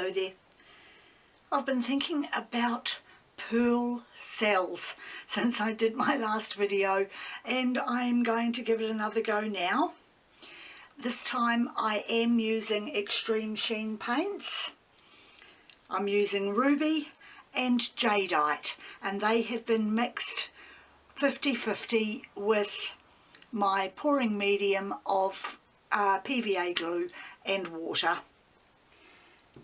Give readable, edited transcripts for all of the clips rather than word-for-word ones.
Hello there. I've been thinking about pearl cells since I did my last video, and I'm going to give it another go now. This time I am using extreme sheen paints. I'm using ruby and jadeite, and they have been mixed 50-50 with my pouring medium of PVA glue and water.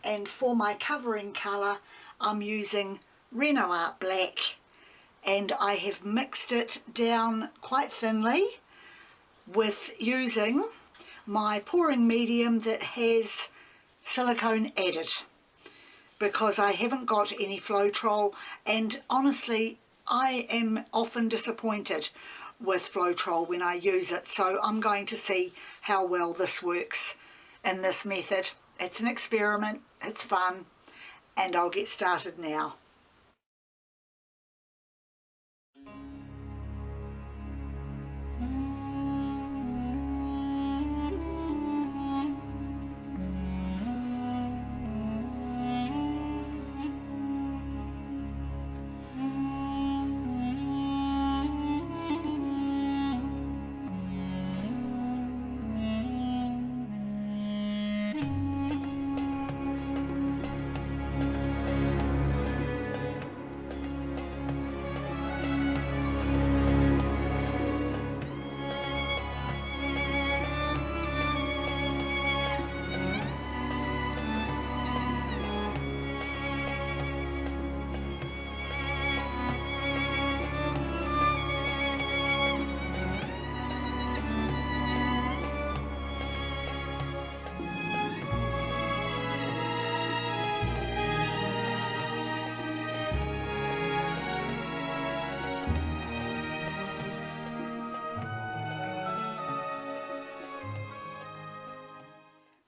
And for my covering colour I'm using Renoir black, and I have mixed it down quite thinly with using my pouring medium that has silicone added, because I haven't got any Floetrol, and honestly I am often disappointed with Floetrol when I use it, so I'm going to see how well this works in this method. It's an experiment, it's fun, and I'll get started now.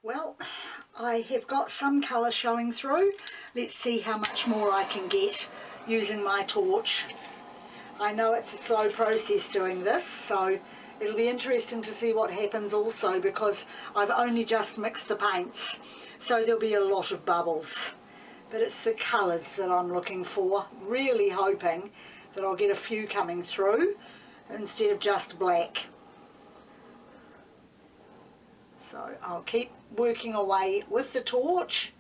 Well, I have got some colour showing through. Let's see how much more I can get using my torch. I know it's a slow process doing this, so it'll be interesting to see what happens also, because I've only just mixed the paints, so there'll be a lot of bubbles. But it's the colours that I'm looking for, really hoping that I'll get a few coming through instead of just black. So I'll keep working away with the torch,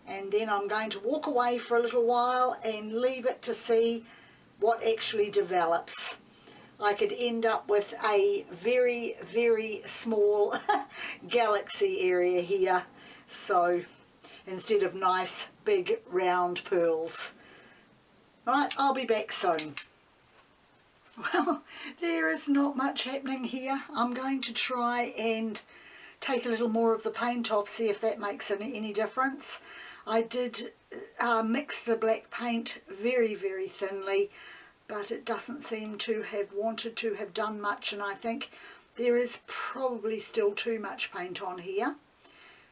and then I'm going to walk away for a little while and leave it to see what actually develops. I could end up with a very, very small galaxy area here, so instead of nice big round pearls. Right, I'll be back soon. Well, there is not much happening here. I'm going to try and take a little more of the paint off, see if that makes any difference. I did mix the black paint very, very thinly, but it doesn't seem to have wanted to have done much, and I think there is probably still too much paint on here,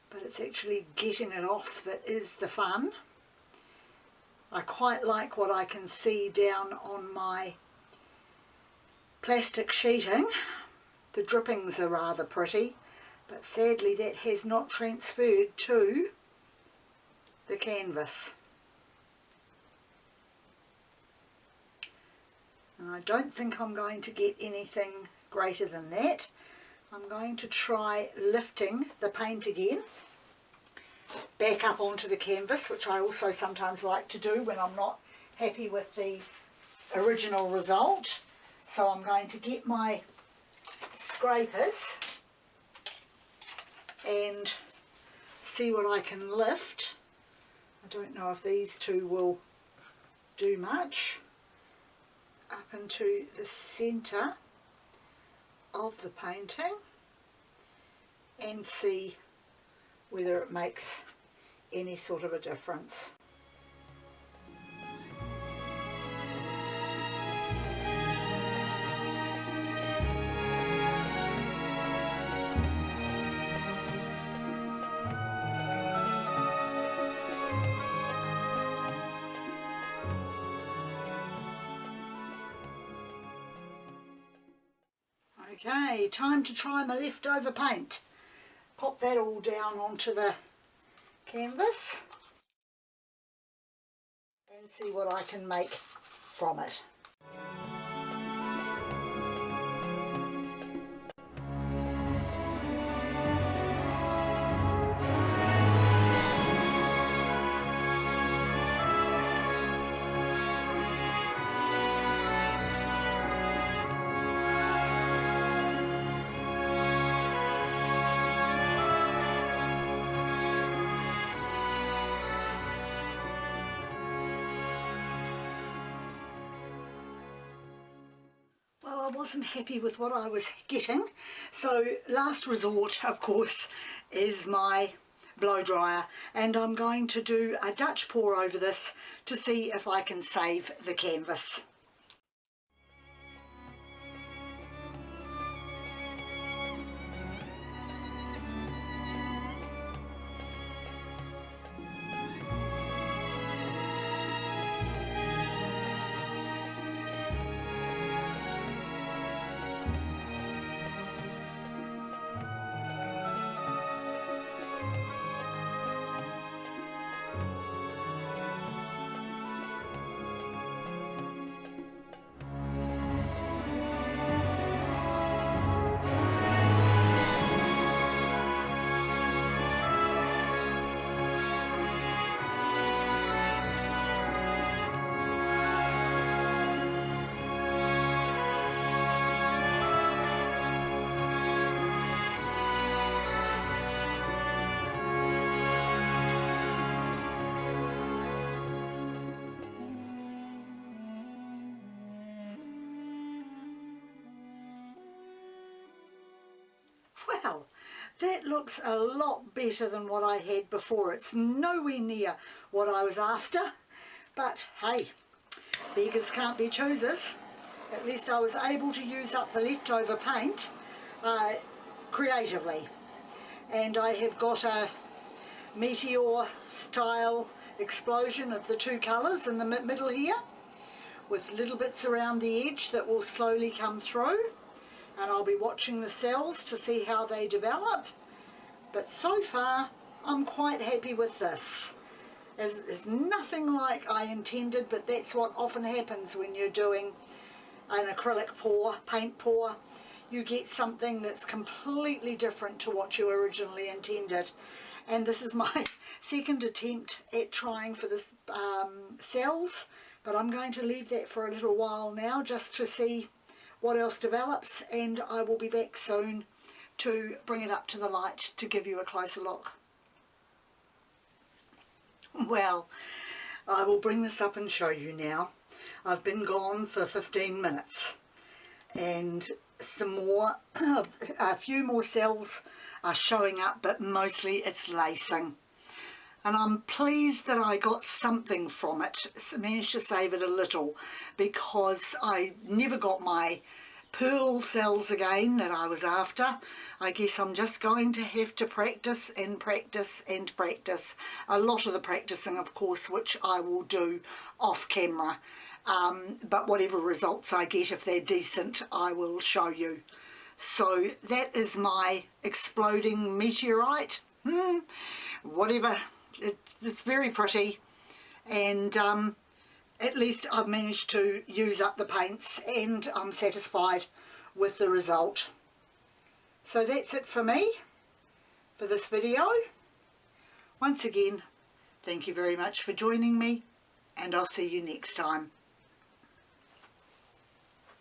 but it's actually getting it off that is the fun. I quite like what I can see down on my plastic sheeting. The drippings are rather pretty, but sadly that has not transferred to the canvas. And I don't think I'm going to get anything greater than that. I'm going to try lifting the paint again back up onto the canvas, which I also sometimes like to do when I'm not happy with the original result. So I'm going to get my scrapers and see what I can lift. I don't know if these two will do much. Up into the centre of the painting and see whether it makes any sort of a difference. Okay, time to try my leftover paint. Pop that all down onto the canvas. and see what I can make from it. Well, I wasn't happy with what I was getting, so last resort, of course, is my blow dryer, and I'm going to do a Dutch pour over this to see if I can save the canvas. Well, that looks a lot better than what I had before. It's nowhere near what I was after, but hey, beggars can't be choosers. At least I was able to use up the leftover paint creatively. And I have got a meteor style explosion of the two colours in the middle here, with little bits around the edge that will slowly come through. And I'll be watching the cells to see how they develop. But so far, I'm quite happy with this. It's nothing like I intended, but that's what often happens when you're doing an acrylic pour, paint pour. You get something that's completely different to what you originally intended. And this is my second attempt at trying for this cells, but I'm going to leave that for a little while now just to see what else develops, and I will be back soon to bring it up to the light to give you a closer look. Well, I will bring this up and show you now. I've been gone for 15 minutes and a few more cells are showing up, but mostly it's lacing. And I'm pleased that I got something from it, managed to save it a little, because I never got my pearl cells again that I was after. I guess I'm just going to have to practice and practice and practice. A lot of the practicing, of course, which I will do off camera. But whatever results I get, if they're decent, I will show you. So that is my exploding meteorite. Whatever. It's very pretty, and at least I've managed to use up the paints, and I'm satisfied with the result. So that's it for me for this video. Once again, thank you very much for joining me, and I'll see you next time.